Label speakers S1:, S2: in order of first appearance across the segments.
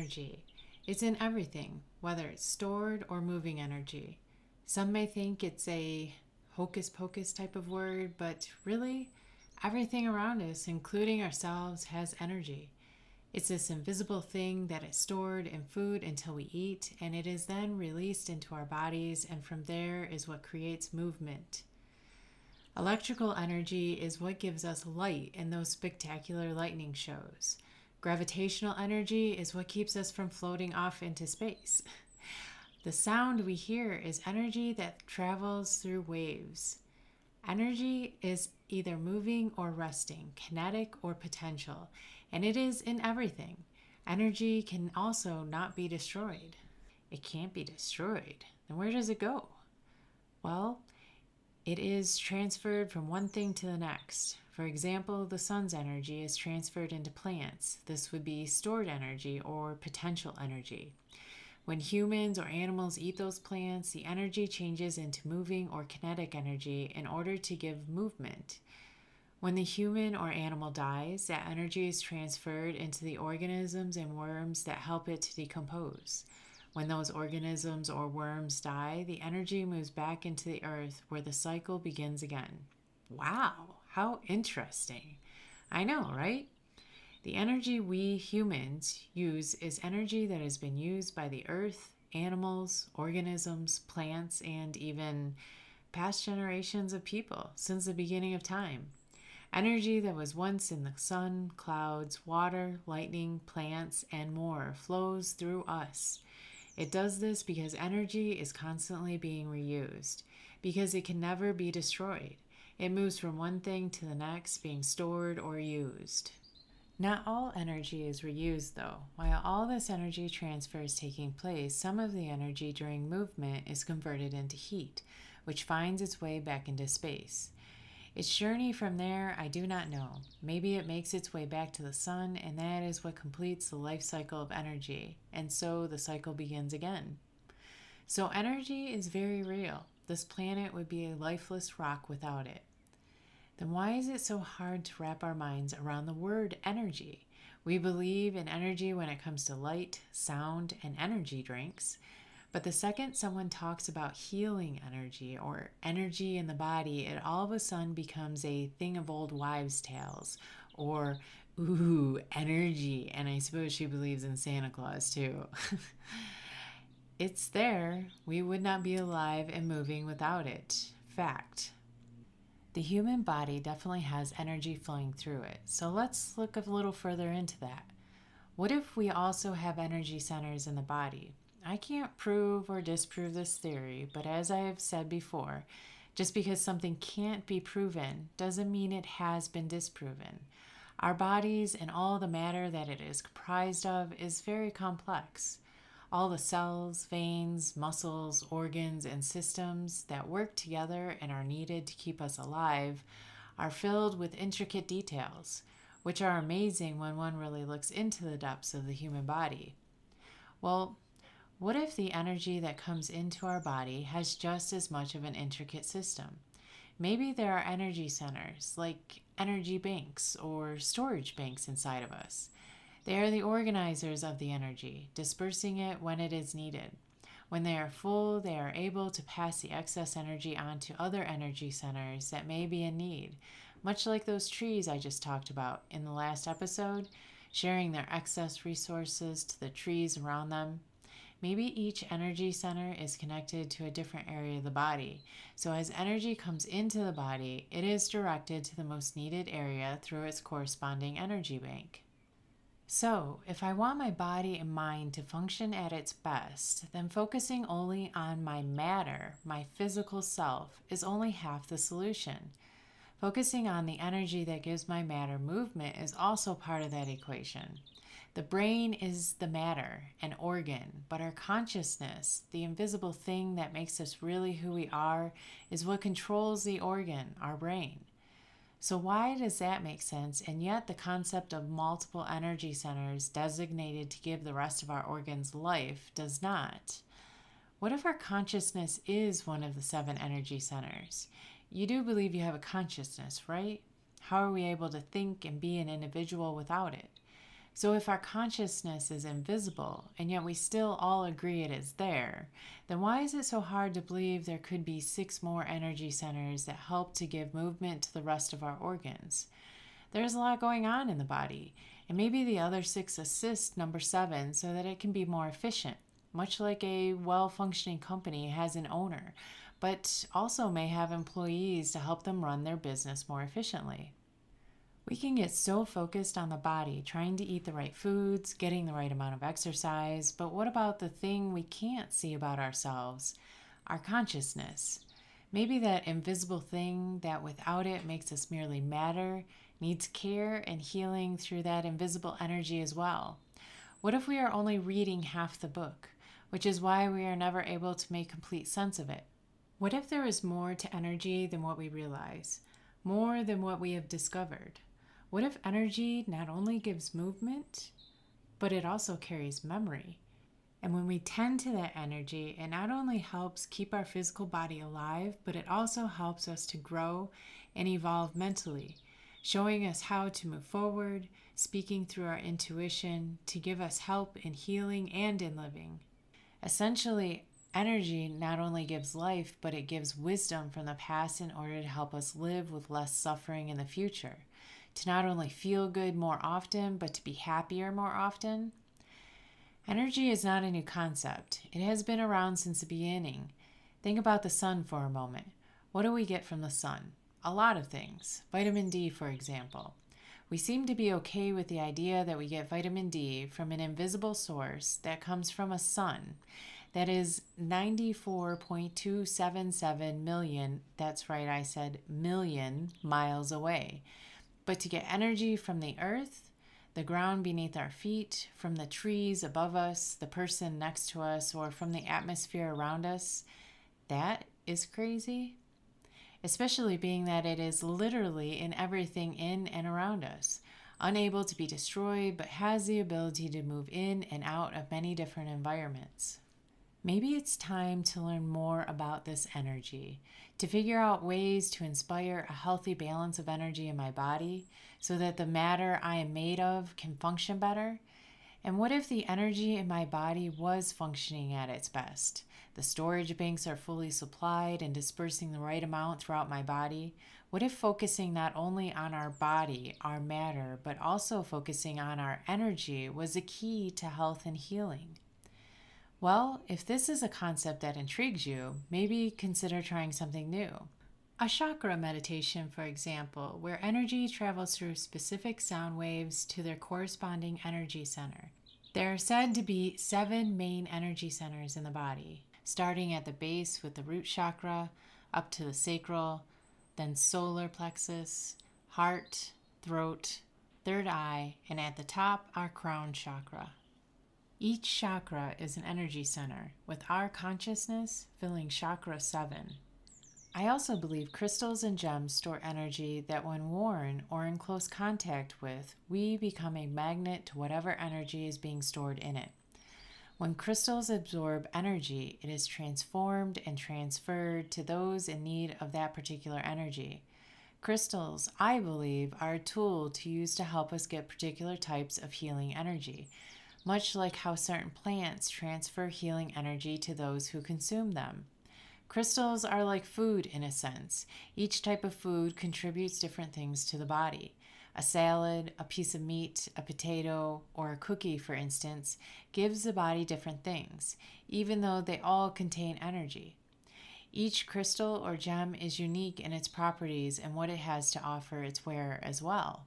S1: energy. It's in everything, whether it's stored or moving energy. Some may think it's a hocus pocus type of word, but really, everything around us, including ourselves, has energy. It's this invisible thing that is stored in food until we eat, and it is then released into our bodies, and from there is what creates movement. Electrical energy is what gives us light in those spectacular lightning shows. Gravitational energy is what keeps us from floating off into space. The sound we hear is energy that travels through waves. Energy is either moving or resting, kinetic or potential, and it is in everything. Energy can also not be destroyed. It can't be destroyed. Then where does it go? Well, it is transferred from one thing to the next. For example, the sun's energy is transferred into plants. This would be stored energy or potential energy. When humans or animals eat those plants, the energy changes into moving or kinetic energy in order to give movement. When the human or animal dies, that energy is transferred into the organisms and worms that help it to decompose. When those organisms or worms die, the energy moves back into the earth where the cycle begins again. Wow, how interesting. I know, right? The energy we humans use is energy that has been used by the earth, animals, organisms, plants, and even past generations of people since the beginning of time. Energy that was once in the sun, clouds, water, lightning, plants, and more flows through us. It does this because energy is constantly being reused, because it can never be destroyed. It moves from one thing to the next, being stored or used. Not all energy is reused, though. While all this energy transfer is taking place, some of the energy during movement is converted into heat, which finds its way back into space. Its journey from there, I do not know. Maybe it makes its way back to the sun, and that is what completes the life cycle of energy, and so the cycle begins again. So energy is very real. This planet would be a lifeless rock without it. Then why is it so hard to wrap our minds around the word energy? We believe in energy when it comes to light, sound, and energy drinks. But the second someone talks about healing energy or energy in the body, it all of a sudden becomes a thing of old wives' tales or, ooh, energy. And I suppose she believes in Santa Claus too. It's there. We would not be alive and moving without it. Fact. The human body definitely has energy flowing through it. So let's look a little further into that. What if we also have energy centers in the body? I can't prove or disprove this theory, but as I have said before, just because something can't be proven doesn't mean it has been disproven. Our bodies and all the matter that it is comprised of is very complex. All the cells, veins, muscles, organs, and systems that work together and are needed to keep us alive are filled with intricate details, which are amazing when one really looks into the depths of the human body. Well, what if the energy that comes into our body has just as much of an intricate system? Maybe there are energy centers, like energy banks or storage banks inside of us. They are the organizers of the energy, dispersing it when it is needed. When they are full, they are able to pass the excess energy on to other energy centers that may be in need, much like those trees I just talked about in the last episode, sharing their excess resources to the trees around them. Maybe each energy center is connected to a different area of the body. So as energy comes into the body, it is directed to the most needed area through its corresponding energy bank. So, if I want my body and mind to function at its best, then focusing only on my matter, my physical self, is only half the solution. Focusing on the energy that gives my matter movement is also part of that equation. The brain is the matter, an organ, but our consciousness, the invisible thing that makes us really who we are, is what controls the organ, our brain. So why does that make sense? And yet the concept of multiple energy centers designated to give the rest of our organs life does not. What if our consciousness is one of the 7 energy centers? You do believe you have a consciousness, right? How are we able to think and be an individual without it? So if our consciousness is invisible, and yet we still all agree it is there, then why is it so hard to believe there could be 6 more energy centers that help to give movement to the rest of our organs? There's a lot going on in the body, and maybe the other 6 assist number 7 so that it can be more efficient, much like a well-functioning company has an owner, but also may have employees to help them run their business more efficiently. We can get so focused on the body, trying to eat the right foods, getting the right amount of exercise, but what about the thing we can't see about ourselves, our consciousness? Maybe that invisible thing that without it makes us merely matter, needs care and healing through that invisible energy as well. What if we are only reading half the book, which is why we are never able to make complete sense of it? What if there is more to energy than what we realize, more than what we have discovered? What if energy not only gives movement, but it also carries memory? And when we tend to that energy, it not only helps keep our physical body alive, but it also helps us to grow and evolve mentally, showing us how to move forward, speaking through our intuition to give us help in healing and in living. Essentially, energy not only gives life, but it gives wisdom from the past in order to help us live with less suffering in the future, to not only feel good more often, but to be happier more often. Energy is not a new concept. It has been around since the beginning. Think about the sun for a moment. What do we get from the sun? A lot of things. Vitamin D, for example. We seem to be okay with the idea that we get vitamin D from an invisible source that comes from a sun that is 94.277 million, that's right, I said million miles away. But to get energy from the earth, the ground beneath our feet, from the trees above us, the person next to us, or from the atmosphere around us, that is crazy. Especially being that it is literally in everything in and around us, unable to be destroyed, but has the ability to move in and out of many different environments. Maybe it's time to learn more about this energy, to figure out ways to inspire a healthy balance of energy in my body so that the matter I am made of can function better. And what if the energy in my body was functioning at its best? The storage banks are fully supplied and dispersing the right amount throughout my body. What if focusing not only on our body, our matter, but also focusing on our energy was the key to health and healing? Well, if this is a concept that intrigues you, maybe consider trying something new. A chakra meditation, for example, where energy travels through specific sound waves to their corresponding energy center. There are said to be 7 main energy centers in the body, starting at the base with the root chakra, up to the sacral, then solar plexus, heart, throat, third eye, and at the top, our crown chakra. Each chakra is an energy center, with our consciousness filling chakra 7. I also believe crystals and gems store energy that when worn or in close contact with, we become a magnet to whatever energy is being stored in it. When crystals absorb energy, it is transformed and transferred to those in need of that particular energy. Crystals, I believe, are a tool to use to help us get particular types of healing energy, much like how certain plants transfer healing energy to those who consume them. Crystals are like food in a sense. Each type of food contributes different things to the body. A salad, a piece of meat, a potato, or a cookie, for instance, gives the body different things, even though they all contain energy. Each crystal or gem is unique in its properties and what it has to offer its wearer as well.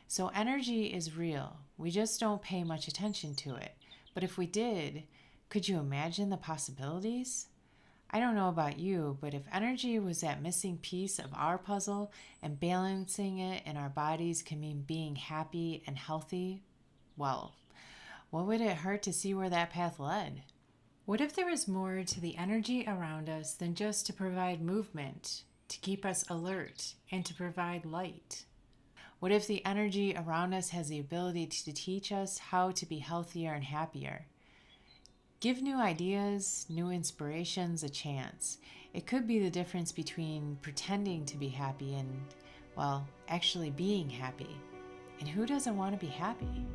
S1: So energy is real. We just don't pay much attention to it. But if we did, could you imagine the possibilities? I don't know about you, but if energy was that missing piece of our puzzle and balancing it in our bodies can mean being happy and healthy, well, what would it hurt to see where that path led? What if there was more to the energy around us than just to provide movement, to keep us alert, and to provide light? What if the energy around us has the ability to teach us how to be healthier and happier? Give new ideas, new inspirations a chance. It could be the difference between pretending to be happy and, well, actually being happy. And who doesn't want to be happy?